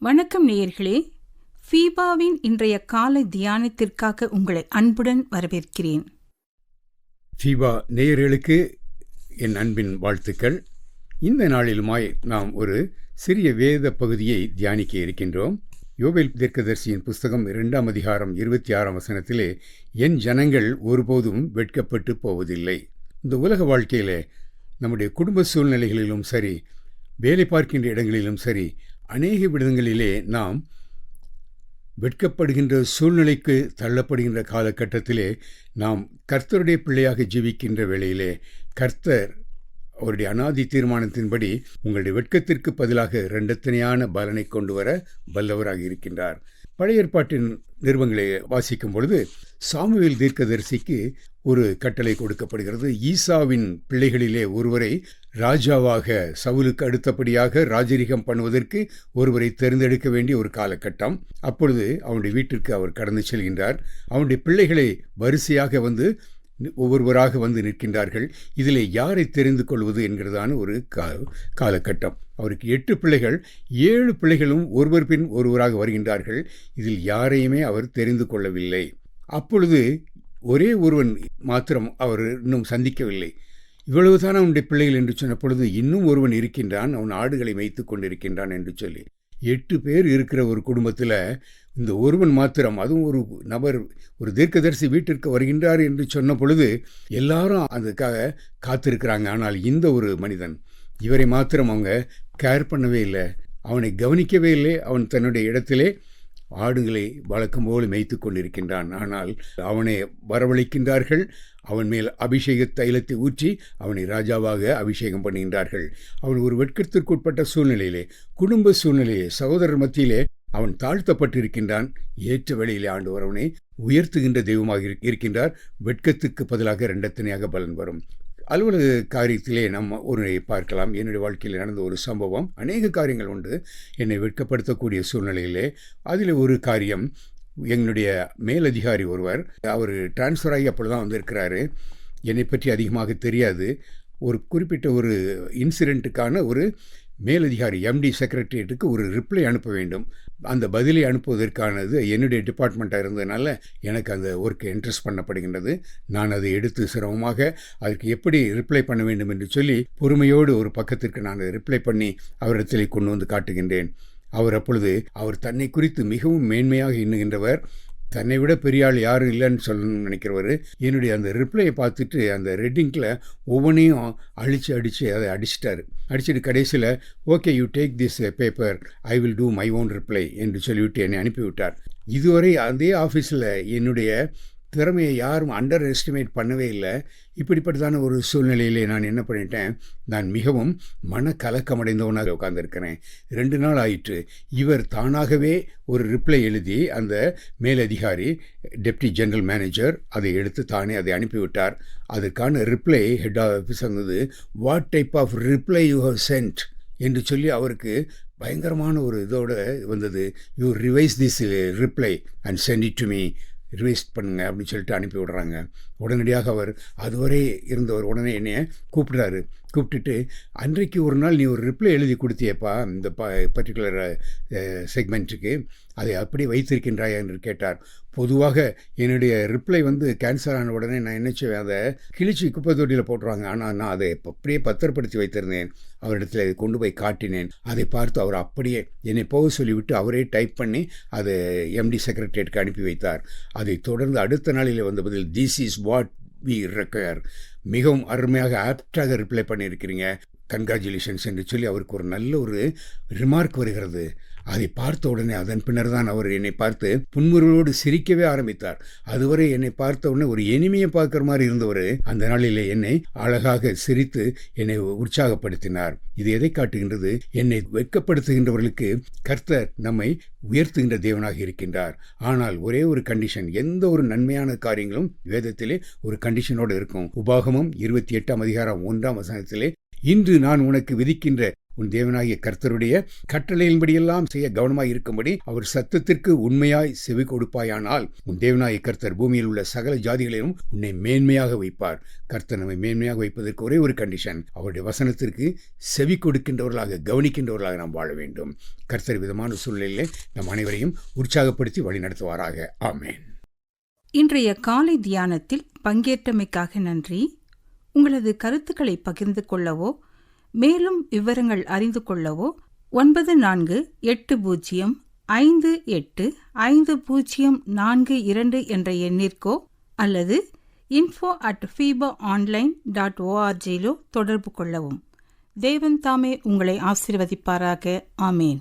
வணக்கம் நேயர்களே, ஃபீபாவின் இன்றைய காலை தியானத்திற்காக உங்களை அன்புடன் வரவேற்கிறேன். ஃபீபா நேயர்களுக்கு என் அன்பின் வாழ்த்துக்கள். இந்த நாளிலுமாய் நாம் ஒரு சிறிய வேத பகுதியை தியானிக்க இருக்கின்றோம். யோவேல் தீர்க்கதரிசியின் புஸ்தகம் 2 அதிகாரம் 26 வசனத்திலே, என் ஜனங்கள் ஒருபோதும் வெட்கப்பட்டு போவதில்லை. இந்த உலக வாழ்க்கையிலே நம்முடைய குடும்ப சூழ்நிலைகளிலும் சரி, வேலை பார்க்கின்ற இடங்களிலும் சரி, அநேக விடங்களிலே நாம் வெட்கப்படுகின்ற சூழ்நிலைக்கு தள்ளப்படுகின்ற காலகட்டத்திலே நாம் கர்த்தருடைய பிள்ளையாக ஜீவிக்கின்ற வேளையிலே கர்த்தர் அவருடைய அநாதி தீர்மானத்தின்படி உங்களுடைய வெட்கத்திற்கு பதிலாக இரண்டத்தனையான பலனை கொண்டு வர வல்லவராக இருக்கின்றார். பழைய ஏற்பாட்டின் நிறுவங்களை வாசிக்கும் பொழுது சாமுவேல் தீர்க்கதரிசிக்கு ஒரு கட்டளை கொடுக்கப்படுகிறது. ஈசாவின் பிள்ளைகளிலே ஒருவரை ராஜாவாக, சவுலுக்கு அடுத்தபடியாக ராஜரீகம் பண்ணுவதற்கு ஒருவரை தேர்ந்தெடுக்க வேண்டிய ஒரு காலகட்டம். அப்பொழுது அவனுடைய வீட்டிற்கு அவர் கடந்து செல்கின்றார். அவனுடைய பிள்ளைகளை வரிசையாக ஒவ்வொருவராக வந்து நிற்கின்றார்கள். இதில் யாரை தெரிந்து கொள்வது என்கிறதான ஒரு காலகட்டம். அவருக்கு 8 பிள்ளைகள், 7 பிள்ளைகளும் ஒருவர் பின் ஒருவராக வருகின்றார்கள். இதில் யாரையுமே அவர் தெரிந்து கொள்ளவில்லை. அப்பொழுது ஒரே ஒருவன் மாத்திரம் அவர் இன்னும் சந்திக்கவில்லை. இவ்வளவுதான் அவனுடைய பிள்ளைகள் என்று சொன்ன பொழுது, இன்னும் ஒருவன் இருக்கின்றான், அவன் ஆடுகளை மேய்த்து கொண்டிருக்கின்றான் என்று சொல்லி 8 பேர் இருக்கிற ஒரு குடும்பத்தில் இந்த ஒருவன் மாத்திரம், அதுவும் ஒரு நபர், ஒரு தீர்க்கதரிசி வீட்டிற்கு வருகின்றார் என்று சொன்ன பொழுது எல்லாரும் அதுக்காக காத்திருக்கிறாங்க. ஆனால் இந்த ஒரு மனிதன், இவரை மாத்திரம் அவங்க கேர் பண்ணவே இல்லை, அவனை கவனிக்கவே இல்லை. அவன் தன்னுடைய இடத்திலே ஆடுகளை வழக்கம் போல் மேய்த்து கொண்டிருக்கின்றான். ஆனால் அவனை வரவழைக்கின்றார்கள். அவன் மேல் அபிஷேக தைலத்தை ஊற்றி அவனை ராஜாவாக அபிஷேகம் பண்ணுகின்றார்கள். அவன் ஒரு வெட்கத்திற்குட்பட்ட சூழ்நிலையிலே, குடும்ப சூழ்நிலையிலே, சகோதரர் மத்தியிலே அவன் தாழ்த்தப்பட்டிருக்கின்றான். ஏற்ற வேளையிலே ஆண்டவர் அவனை உயர்த்துகின்ற தெய்வமாக இருக்கின்றார். வெட்கத்துக்கு பதிலாக இரண்டத்தனையாக பலன் வரும். அலுவலக காரியத்திலே நம்ம ஒரு பார்க்கலாம். என்னுடைய வாழ்க்கையில் நடந்த ஒரு சம்பவம். அநேக காரியங்கள் உண்டு என்னை வெட்கப்படுத்தக்கூடிய சூழ்நிலையிலே. அதில் ஒரு காரியம், என்னுடைய மேலதிகாரி ஒருவர், அவர் டிரான்ஸ்ஃபர் ஆகி அப்படி தான் வந்திருக்கிறாரு. என்னை பற்றி அதிகமாக தெரியாது. ஒரு குறிப்பிட்ட ஒரு இன்சிடெண்ட்டுக்கான ஒரு மேலதிகாரி எம்டி செக்ரட்டரியேட்டுக்கு ஒரு ரிப்ளை அனுப்ப வேண்டும். அந்த பதிலை அனுப்புவதற்கானது என்னுடைய டிபார்ட்மெண்ட்டாக இருந்ததுனால எனக்கு அந்த ஒர்க்கு இன்ட்ரெஸ்ட் பண்ணப்படுகின்றது. நான் அதை எடுத்து சிரமமாக அதற்கு எப்படி ரிப்ளை பண்ண வேண்டும் என்று சொல்லி பொறுமையோடு ஒரு பக்கத்திற்கு நான் ரிப்ளை பண்ணி அவரிடத்திலே கொண்டு வந்து காட்டுகின்றேன். அவர் அப்பொழுது, அவர் தன்னை குறித்து மிகவும் மேன்மையாக எண்ணுகின்றவர், தன்னை விட பெரிய ஆள் யாரும் இல்லைன்னு சொல்லணும்னு நினைக்கிறவர், என்னுடைய அந்த ரிப்ளையை பார்த்துட்டு அந்த ரெட்டிங்கில் ஒவ்வொன்றையும் அடித்து அதை அடிச்சுட்டு கடைசியில், okay you take this paper, I will do my own reply என்று சொல்லிவிட்டு என்னை அனுப்பிவிட்டார். இதுவரை அதே ஆஃபீஸில் என்னுடைய திறமையை யாரும் அண்டர் எஸ்டிமேட் பண்ணவே இல்லை. இப்படிப்பட்டதான ஒரு சூழ்நிலையிலே நான் என்ன பண்ணிட்டேன், நான் மிகவும் மனக்கலக்கமடைந்தவனாக உட்கார்ந்துருக்கிறேன். 2 நாள் ஆயிற்று. இவர் தானாகவே ஒரு ரிப்ளை எழுதி, அந்த மேலதிகாரி டெப்டி ஜெனரல் மேனேஜர் அதை எடுத்து தானே அதை அனுப்பிவிட்டார். அதற்கான ரிப்ளை ஹெட் ஆஃபீஸ் வந்தது. What type of reply you have sent என்று சொல்லி அவருக்கு பயங்கரமான ஒரு இதோடு வந்தது. You revise this reply and sent it to me, revise பண்ணுங்க அப்படின்னு சொல்லிட்டு அனுப்பி விடுறாங்க. உடனடியாக அவர், அதுவரை இருந்தவர் உடனே என்னைய கூப்பிட்டுட்டு, அன்றைக்கு ஒரு நாள் நீ ஒரு ரிப்ளை எழுதி கொடுத்தியப்பா இந்த பர்டிகுலர் செக்மெண்ட்டுக்கு, அதை அப்படி வைத்திருக்கின்றாயா என்று கேட்டார். பொதுவாக என்னுடைய ரிப்ளை கேன்சல் ஆன உடனே நான் என்ன செய்வேன், அதை கிழிச்சு குப்பை தொட்டியில் போட்டுருவாங்க. ஆனால் நான் அதை அப்படியே பத்திரப்படுத்தி வைத்திருந்தேன். அவரிடத்தில் அதை கொண்டு போய் காட்டினேன். அதை பார்த்து அவர் அப்படியே என்னை போக சொல்லிவிட்டு அவரே டைப் பண்ணி அதை எம்டி செக்ரட்டரியேட்டுக்கு அனுப்பி வைத்தார். அதை தொடர்ந்து அடுத்த நாளில் வந்த பதில், this is what we require, மிகவும் அருமையாக ஆப்டாக ரிப்ளை பண்ணியிருக்கிறீங்க, கன்க்ராச்சுலேஷன்ஸ் என்று சொல்லி அவருக்கு ஒரு நல்ல ஒரு ரிமார்க் வருகிறது. அதை பார்த்த உடனே அதன் பின்னர் தான் அவர் என்னை பார்த்து புன்முறுவலோடு சிரிக்கவே ஆரம்பித்தார். அதுவரை என்னை பார்த்த உடனே ஒரு எனிமையை பார்க்குற மாதிரி இருந்தவர் அந்த நாளிலே என்னை அழகாக சிரித்து என்னை உற்சாகப்படுத்தினார். இது எதை காட்டுகின்றது? என்னை வெட்கப்படுத்துகின்றவர்களுக்கு கர்த்தர் நம்மை உயர்த்துகின்ற தேவனாக இருக்கின்றார். ஆனால் ஒரே ஒரு கண்டிஷன், எந்த ஒரு நன்மையான காரியங்களும் வேதத்திலே ஒரு கண்டிஷனோடு இருக்கும். உபாகமம் 28 அதிகாரம் 1 வசனத்திலே, இன்று நான் உனக்கு விதிக்கின்ற உன் தேவனாகிய கர்த்தருடைய கட்டளையின்படியெல்லாம் செய்ய கவனமாய் இருக்கும்படி அவர் சத்தத்திற்கு உண்மையாய் செவி கொடுப்பாயானால் உன் தேவனாகிய கர்த்தர் பூமியில் உள்ள சகல ஜாதிகளிலும் உன்னை மேன்மையாக வைப்பார். கர்த்தர் நம்மை மேன்மையாக வைப்பதற்கு ஒரே ஒரு கண்டிஷன், அவருடைய வசனத்திற்கு செவி கொடுக்கின்றவர்களாக, கவனிக்கின்றவர்களாக நாம் வாழ வேண்டும். கர்த்தர் விதமான சூழ்நிலையிலே நம் அனைவரையும் உற்சாகப்படுத்தி வழி நடத்துவாராக. ஆமேன். இன்றைய காலை தியானத்தில் பங்கேற்றமைக்காக நன்றி. உங்களது கருத்துக்களை பகிர்ந்து கொள்ளவோ மேலும் விவரங்கள் அறிந்து கொள்ளவோ 9458505042 என்ற எண்ணிற்கோ அல்லது info@fibaonline.org தொடர்பு கொள்ளவும். தேவன் தாமே உங்களை ஆசீர்வதிப்பாராக. ஆமேன்.